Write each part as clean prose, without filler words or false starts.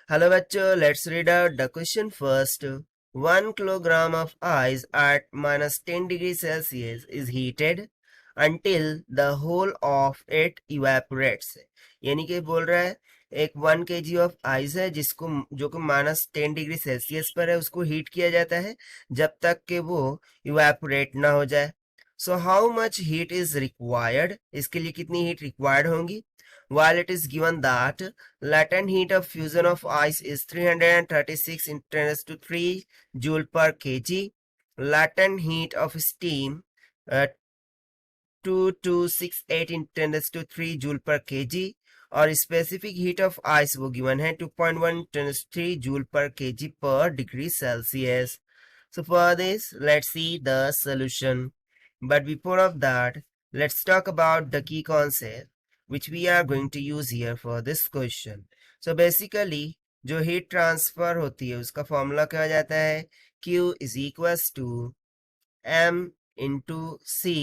Hello बच्चों, let's read out the question first. 1 kilogram of ice at -10 degrees Celsius is heated until the whole of it evaporates. यानी कि बोल रहा है एक 1 kg ऑफ आइस है जिसको जो कि -10 डिग्री सेल्सियस पर है, उसको हीट किया जाता है जब तक कि वो इवेपोरेट ना हो जाए. So how much heat is required, इसके लिए कितनी हीट रिक्वायर्ड होंगी. While it is given that latent heat of fusion of ice is 336 × 10⁻³ joule per kg, latent heat of steam 2268 × 10⁻³ joule per kg, और specific heat of ice वो given है 2.1 × 10⁻³ joule per kg per degree Celsius. So for this, let's see the solution. But before of that, let's talk about the key concept which we are going to use here for this question. So basically जो heat transfer होती है उसका formula क्या हो जाता है, Q is equals to M into C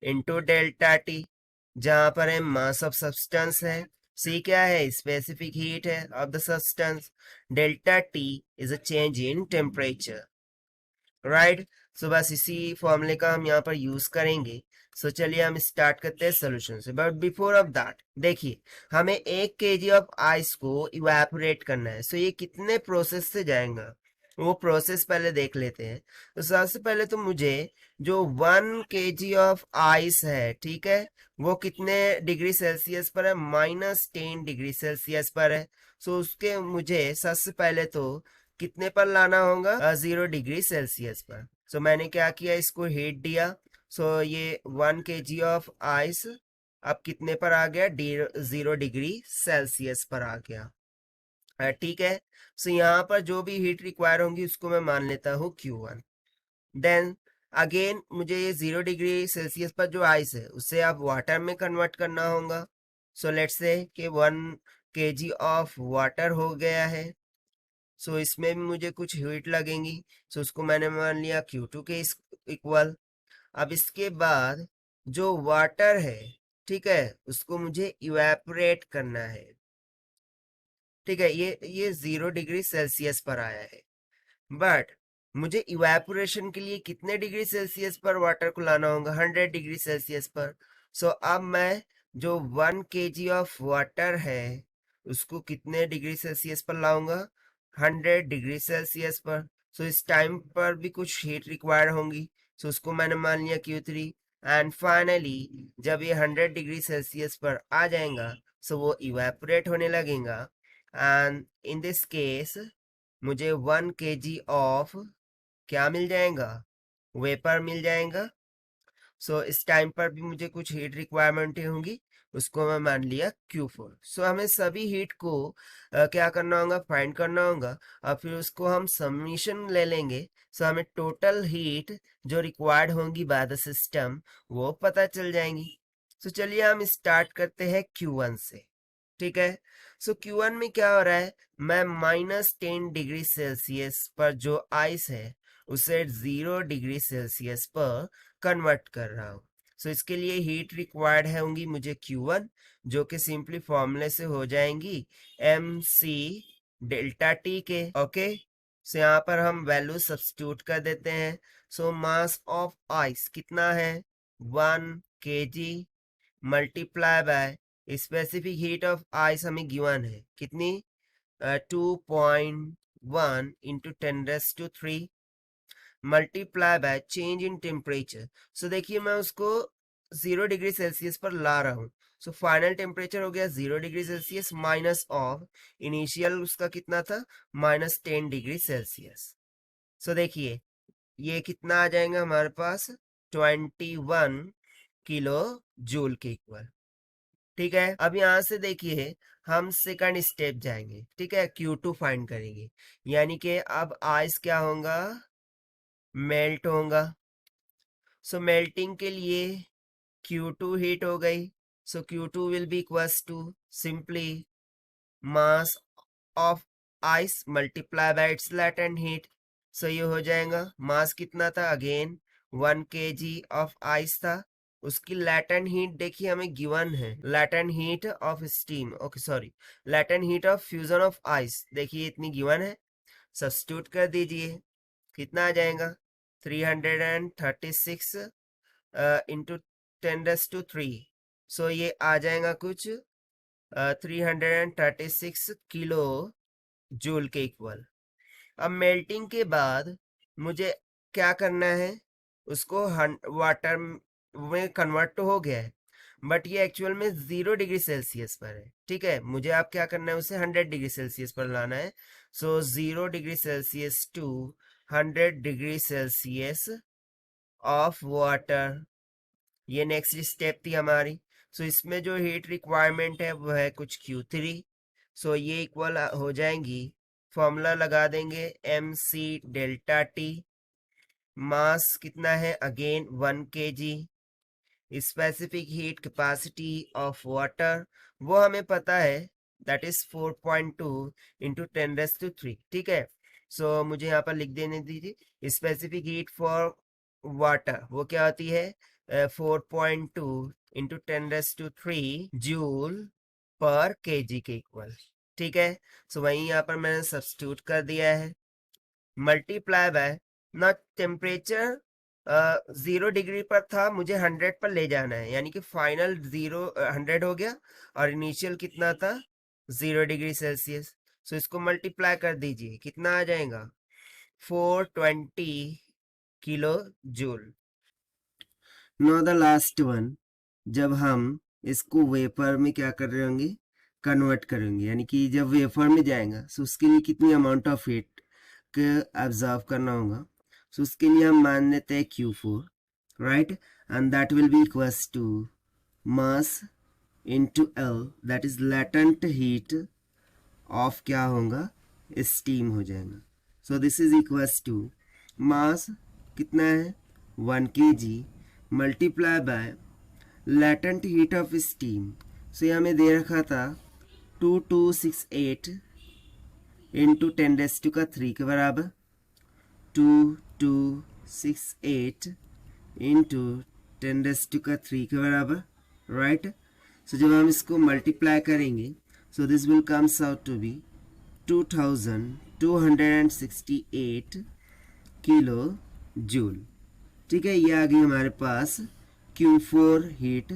into delta T, जहां पर M मास ऑफ सब्सटेंस है, C क्या है, स्पेसिफिक हीट है of the substance, delta T is a change in temperature. Right. So बस इसी फॉर्मूले का हम यहाँ पर यूज करेंगे. सो चलिए हम स्टार्ट करते हैं सोल्यूशन से. बट बिफोर ऑफ दैट देखिए, हमें 1 kg ऑफ आइस को इवेपोरेट करना है. सो ये कितने प्रोसेस से जाएगा वो प्रोसेस पहले देख लेते हैं. तो सबसे पहले तो मुझे जो 1 kg ऑफ आइस है, ठीक है, वो कितने डिग्री सेल्सियस पर है, -10 डिग्री सेल्सियस पर है. सो उसके मुझे सबसे पहले तो कितने पर लाना होगा, 0 डिग्री सेल्सियस पर. सो मैंने क्या किया, इसको हीट दिया. सो ये 1 kg ऑफ आइस अब कितने पर आ गया, 0 डिग्री सेल्सियस पर आ गया. ठीक है. सो यहाँ पर जो भी हीट रिक्वायर होंगी उसको मैं मान लेता हूँ Q1. देन अगेन मुझे ये 0 डिग्री सेल्सियस पर जो आइस है उसे अब वाटर में कन्वर्ट करना होगा. सो लेट्स से कि 1 kg ऑफ वाटर हो गया है. सो इसमें भी मुझे कुछ हीट लगेंगी. सो उसको मैंने मान लिया Q2 के इक्वल. अब इसके बाद जो वाटर है, ठीक है, उसको मुझे इवेपोरेट करना है. ठीक है, ये 0 डिग्री सेल्सियस पर आया है. बट मुझे इवेपोरेशन के लिए कितने डिग्री सेल्सियस पर वाटर को लाना होगा, 100 डिग्री सेल्सियस पर. सो अब मैं जो 1 kg ऑफ वाटर है उसको कितने डिग्री सेल्सियस पर लाऊंगा, 100 डिग्री सेल्सियस पर. सो इस टाइम पर भी कुछ हीट रिक्वायर्ड होंगी. सो उसको मैंने मान लिया Q3. एंड फाइनली जब ये 100 डिग्री सेल्सियस पर आ जाएगा सो वो इवेपोरेट होने लगेगा. एंड इन दिस केस मुझे 1 kg ऑफ क्या मिल जाएगा, वेपर मिल जाएगा. सो इस टाइम पर भी मुझे कुछ हीट रिक्वायरमेंट होंगी, उसको मैं मान लिया Q4. सो हमें सभी हीट को क्या करना होगा, फाइंड करना होगा, और फिर उसको हम समीशन ले लेंगे. सो हमें टोटल हीट जो रिक्वायर्ड होंगी बाय द सिस्टम वो पता चल जाएंगी. सो चलिए हम स्टार्ट करते हैं Q1 से. ठीक है. सो Q1 में क्या हो रहा है, मैं -10 डिग्री सेल्सियस पर जो आइस है उसे 0 डिग्री सेल्सियस पर कन्वर्ट कर रहा हूँ. सो इसके लिए हीट रिक्वायर्ड है होंगी मुझे Q1, जो कि सिंपली फॉर्मूले से हो जाएंगी MC डेल्टा T के. ओके. सो यहाँ पर हम वैल्यू सब्स्टिट्यूट कर देते हैं. सो मास ऑफ आइस कितना है, 1 kg multiply by specific heat of ice हमें गिवन है कितनी, 2.1 into 10⁻³ multiply by change in temperature. So देखिए मैं उसको 0 डिग्री सेल्सियस पर ला रहा हूँ. सो फाइनल टेम्परेचर हो गया 0 degree Celsius minus of initial उसका कितना था, -10 डिग्री सेल्सियस. सो देखिए ये कितना आ जाएगा हमारे पास, 21 किलो जूल के इक्वल. ठीक है. अब यहां से देखिए हम सेकंड स्टेप जाएंगे. ठीक है, Q2 फाइंड करेंगे. यानी कि अब आइस क्या होगा, मेल्ट होगा. सो मेल्टिंग के लिए Q2 हीट हो गई. So Q2 will be equals to simply mass of ice multiply by its latent heat. So ये हो जाएगा, मास कितना था, अगेन 1 kg ऑफ आइस था. उसकी लैटेंट हीट देखिए हमें गिवन है, latent heat of steam, okay sorry, latent heat of fusion of ice देखिए इतनी गिवन है, सब्स्टिट्यूट कर दीजिए, कितना आ जाएगा 336 इंटू 10⁻⁻3, सो ये आ जाएगा कुछ 336 किलो जूल के इक्वल। अब मेल्टिंग के बाद मुझे क्या करना है, उसको वाटर में कन्वर्ट तो हो गया है, बट ये एक्चुअल में 0 डिग्री सेल्सियस पर है, ठीक है, मुझे आप क्या करना है, उसे 100 डिग्री सेल्सियस पर लाना है। So 0 degree celsius to 100 degree celsius of water, ये नेक्स्ट स्टेप थी हमारी। सो इसमें जो हीट रिक्वायरमेंट है वो है कुछ Q3, सो ये इक्वल हो जाएंगी, फॉर्मूला लगा देंगे mc डेल्टा टी, मास कितना है again 1 kg, specific heat capacity of water वो हमें पता है, दैट इज 4.2 इंटू 10⁻3, ठीक है। सो मुझे यहाँ पर लिख देने दीजिए, स्पेसिफिक हीट फॉर वाटर वो क्या होती है 4.2 इंटू 10⁻3 जूल पर केजी के इक्वल, ठीक है। सो वहीं यहाँ पर मैंने सब्स्टिट्यूट कर दिया है, मल्टीप्लाई बाय ना टेम्परेचर 0 डिग्री पर था, मुझे 100 पर ले जाना है, यानी कि फाइनल 100 हो गया और इनिशियल कितना था 0 डिग्री सेल्सियस। सो इसको मल्टीप्लाई कर दीजिए, कितना आ जाएगा 420 kilo joule. Know the last one, जब हम इसको वेपर में क्या कर रहे होंगे, कन्वर्ट करेंगे, यानी कि जब वेपर में जाएगा तो उसके लिए कितनी अमाउंट ऑफ हीट ऑब्जर्व करना होगा। सो उसके लिए हम मान लेते हैं Q4, right, and that will be equals to mass into L, that is latent heat of क्या होगा, स्टीम हो जाएगा। So this is equals to mass कितना है 1 kg multiply by latent heat of steam, so ये हमें दे रखा था 2268 इंटू 10⁻³ के बराबर, 2268 इंटू 10⁻³ के बराबर, राइट। सो जब हम इसको मल्टीप्लाई करेंगे so this will comes out to be 2268 kilo joule, ठीक है। ये आ गई हमारे पास Q4 हीट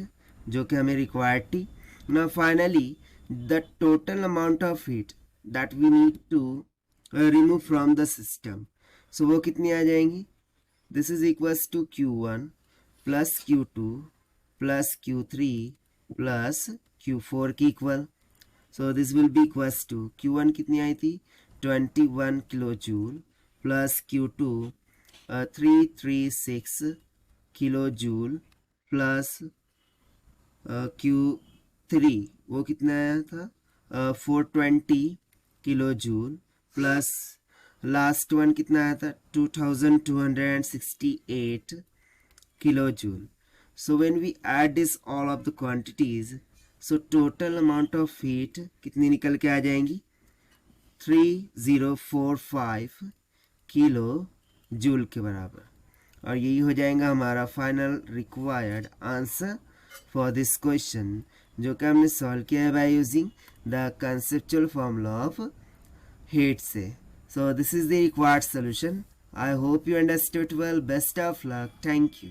जो कि हमें रिक्वायर्ड थी। Now finally the total amount of heat that we need to remove from the system, so वो कितनी आ जाएंगी, this is equals to Q1 plus Q2 plus Q3 plus Q4 की इक्वल। So this will be equals to Q1 कितनी आई थी 21 kilo joule plus Q2 336 kilo joule plus Q3 वो कितना आया था 420 kilo joule plus last one कितना आया था 2268 kilo joule. So when we add this all of the quantities, so total amount of heat कितनी निकल के आ जाएंगी 3045 किलो जूल के बराबर, और यही हो जाएगा हमारा final required answer for this question, जो कि हमने सॉल्व किया है by using the conceptual formula of heat से। So this is the required solution. I hope you understood well. Best of luck. Thank you.